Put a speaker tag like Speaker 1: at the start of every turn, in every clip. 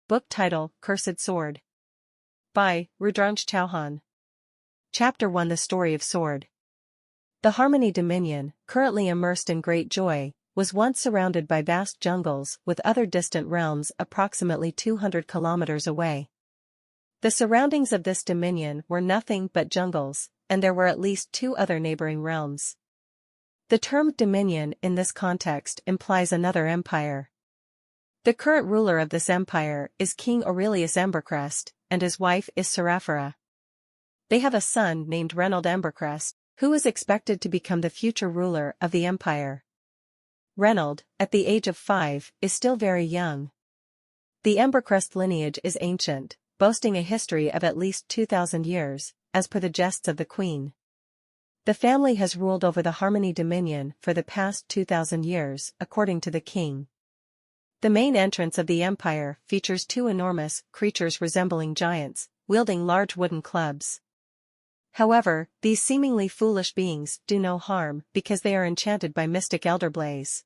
Speaker 1: Book title, Cursed Sword. By Rudranj Chauhan. Chapter 1 The Story of Sword. The Harmony Dominion, currently immersed in great joy, was once surrounded by vast jungles with other distant realms approximately 200 kilometers away. The surroundings of this dominion were nothing but jungles, and there were at least two other neighboring realms. The term dominion in this context implies another empire. The current ruler of this empire is King Aurelius Embercrest, and his wife is Seraphira. They have a son named Reynold Embercrest, who is expected to become the future ruler of the empire. Reynold, at the age of 5, is still very young. The Embercrest lineage is ancient, boasting a history of at least 2,000 years, as per the jests of the queen. The family has ruled over the Harmony Dominion for the past 2,000 years, according to the king. The main entrance of the empire features two enormous creatures resembling giants, wielding large wooden clubs. However, these seemingly foolish beings do no harm because they are enchanted by Mystic Elderblaze.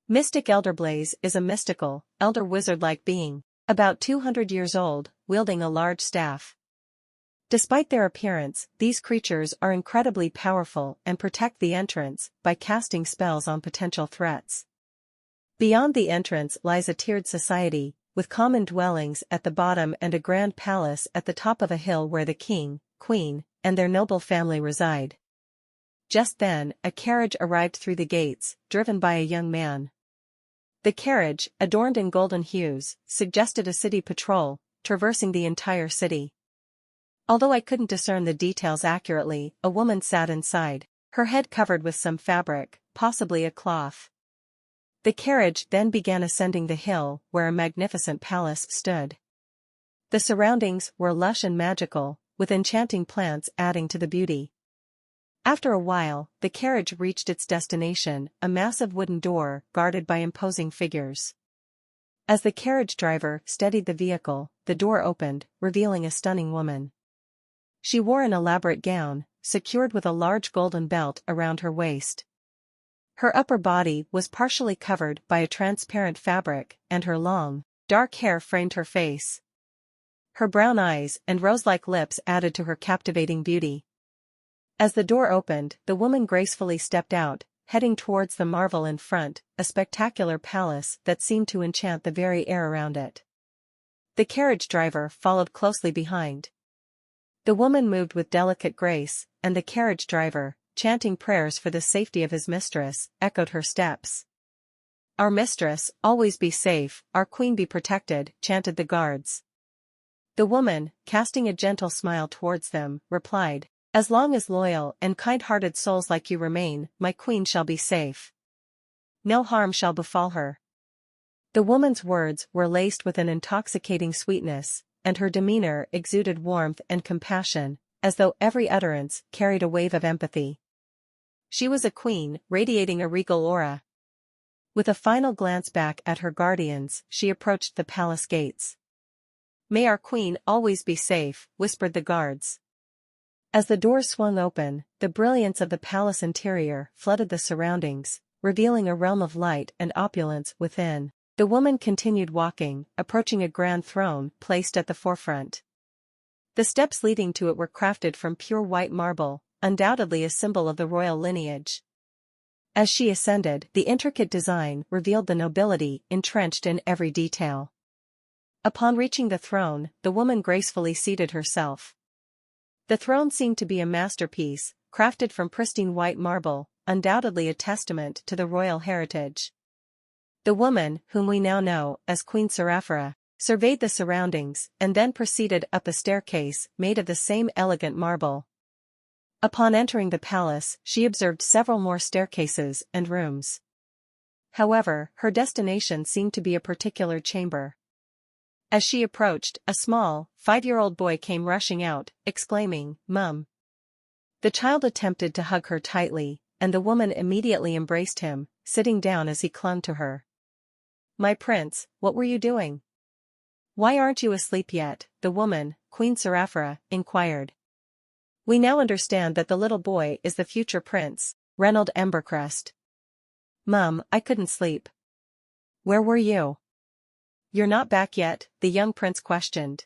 Speaker 1: Mystic Elderblaze is a mystical, elder wizard-like being, about 200 years old, wielding a large staff. Despite their appearance, these creatures are incredibly powerful and protect the entrance by casting spells on potential threats. Beyond the entrance lies a tiered society, with common dwellings at the bottom and a grand palace at the top of a hill where the king, queen, and their noble family reside. Just then, a carriage arrived through the gates, driven by a young man. The carriage, adorned in golden hues, suggested a city patrol, traversing the entire city. Although I couldn't discern the details accurately, a woman sat inside, her head covered with some fabric, possibly a cloth. The carriage then began ascending the hill where a magnificent palace stood. The surroundings were lush and magical, with enchanting plants adding to the beauty. After a while, the carriage reached its destination, a massive wooden door guarded by imposing figures. As the carriage driver steadied the vehicle, the door opened, revealing a stunning woman. She wore an elaborate gown, secured with a large golden belt around her waist. Her upper body was partially covered by a transparent fabric, and her long, dark hair framed her face. Her brown eyes and rose-like lips added to her captivating beauty. As the door opened, the woman gracefully stepped out, heading towards the marvel in front, a spectacular palace that seemed to enchant the very air around it. The carriage driver followed closely behind. The woman moved with delicate grace, and the carriage driver, chanting prayers for the safety of his mistress, echoed her steps. "Our mistress, always be safe, our queen be protected," chanted the guards. The woman, casting a gentle smile towards them, replied, "As long as loyal and kind-hearted souls like you remain, my queen shall be safe. No harm shall befall her." The woman's words were laced with an intoxicating sweetness, and her demeanor exuded warmth and compassion, as though every utterance carried a wave of empathy. She was a queen, radiating a regal aura. With a final glance back at her guardians, she approached the palace gates. "May our queen always be safe," whispered the guards. As the doors swung open, the brilliance of the palace interior flooded the surroundings, revealing a realm of light and opulence within. The woman continued walking, approaching a grand throne placed at the forefront. The steps leading to it were crafted from pure white marble, undoubtedly a symbol of the royal lineage. As she ascended, the intricate design revealed the nobility entrenched in every detail. Upon reaching the throne, the woman gracefully seated herself. The throne seemed to be a masterpiece, crafted from pristine white marble, undoubtedly a testament to the royal heritage. The woman, whom we now know as Queen Seraphira, surveyed the surroundings and then proceeded up a staircase made of the same elegant marble. Upon entering the palace, she observed several more staircases and rooms. However, her destination seemed to be a particular chamber. As she approached, a small, 5-year-old boy came rushing out, exclaiming, "Mum!" The child attempted to hug her tightly, and the woman immediately embraced him, sitting down as he clung to her. "My prince, what were you doing? Why aren't you asleep yet?" the woman, Queen Seraphira, inquired. "We now understand that the little boy is the future prince, Reynold Embercrest." "Mum, I couldn't sleep." "Where were you?" You're not back yet? The young prince questioned.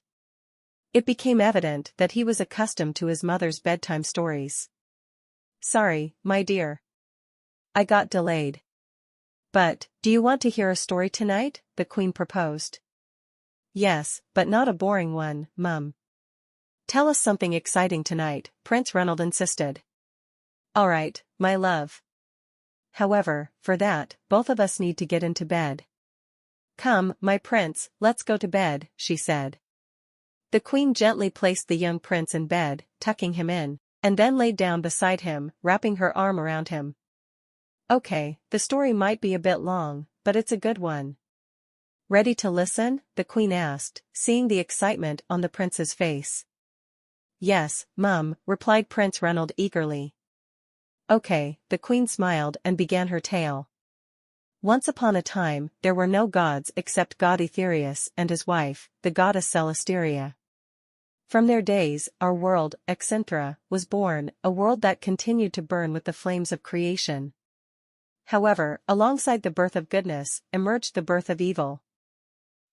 Speaker 1: It became evident that he was accustomed to his mother's bedtime stories. Sorry, my dear. I got delayed. But, do you want to hear a story tonight? The queen proposed. Yes, but not a boring one, Mum. Tell us something exciting tonight, Prince Reynold insisted. All right, my love. However, for that, both of us need to get into bed. Come, my prince, let's go to bed, she said. The queen gently placed the young prince in bed, tucking him in, and then laid down beside him, wrapping her arm around him. Okay, the story might be a bit long, but it's a good one. Ready to listen? The queen asked, seeing the excitement on the prince's face. Yes, Mum, replied Prince Reynold eagerly. Okay, the queen smiled and began her tale. Once upon a time, there were no gods except god Aetherius and his wife, the goddess Celasteria. From their days, our world, Exynthra, was born, a world that continued to burn with the flames of creation. However, alongside the birth of goodness, emerged the birth of evil.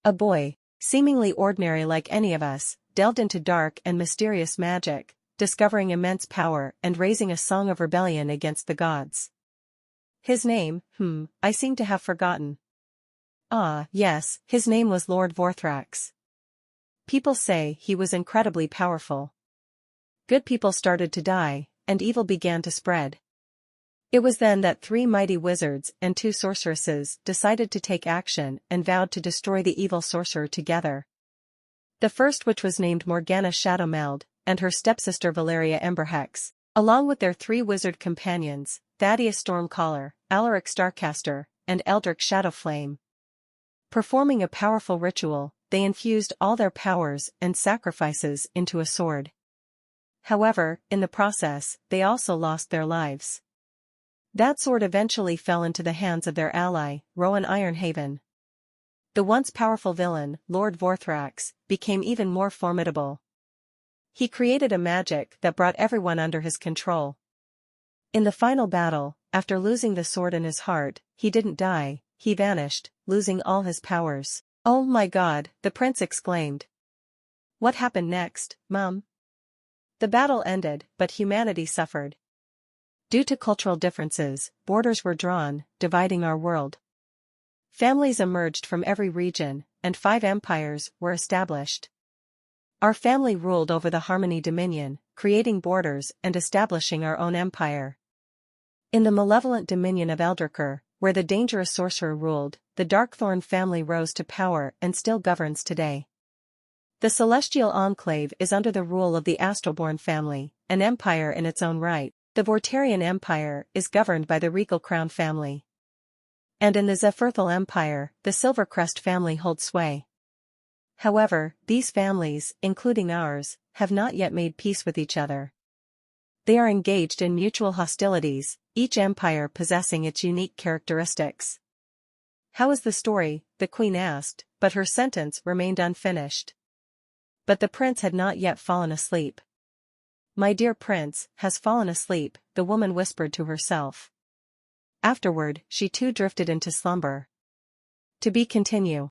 Speaker 1: A boy, seemingly ordinary like any of us, delved into dark and mysterious magic, discovering immense power and raising a song of rebellion against the gods. His name, I seem to have forgotten. Ah, yes, his name was Lord Vorthrax. People say he was incredibly powerful. Good people started to die, and evil began to spread. It was then that 3 mighty wizards and 2 sorceresses decided to take action and vowed to destroy the evil sorcerer together. The first, which was named Morgana Shadowmeld, and her stepsister Valeria Emberhex, along with their 3 wizard companions, Thaddeus Stormcaller, Alaric Starcaster, and Eldric Shadowflame. Performing a powerful ritual, they infused all their powers and sacrifices into a sword. However, in the process, they also lost their lives. That sword eventually fell into the hands of their ally, Rowan Ironhaven. The once powerful villain, Lord Vorthrax, became even more formidable. He created a magic that brought everyone under his control. In the final battle, after losing the sword in his heart, he didn't die, he vanished, losing all his powers. Oh my God, the prince exclaimed. What happened next, Mum? The battle ended, but humanity suffered. Due to cultural differences, borders were drawn, dividing our world. Families emerged from every region, and 5 empires were established. Our family ruled over the Harmony Dominion, creating borders and establishing our own empire. In the malevolent dominion of Eldricur, where the dangerous sorcerer ruled, the Darkthorn family rose to power and still governs today. The Celestial Enclave is under the rule of the Astralborn family, an empire in its own right. The Vortarian Empire is governed by the Regal Crown family. And in the Zephyrdhal Empire, the Silvercrest family holds sway. However, these families, including ours, have not yet made peace with each other. They are engaged in mutual hostilities, each empire possessing its unique characteristics. How is the story? The queen asked, but her sentence remained unfinished. But the prince had not yet fallen asleep. My dear prince has fallen asleep, the woman whispered to herself. Afterward, she too drifted into slumber. To be continued.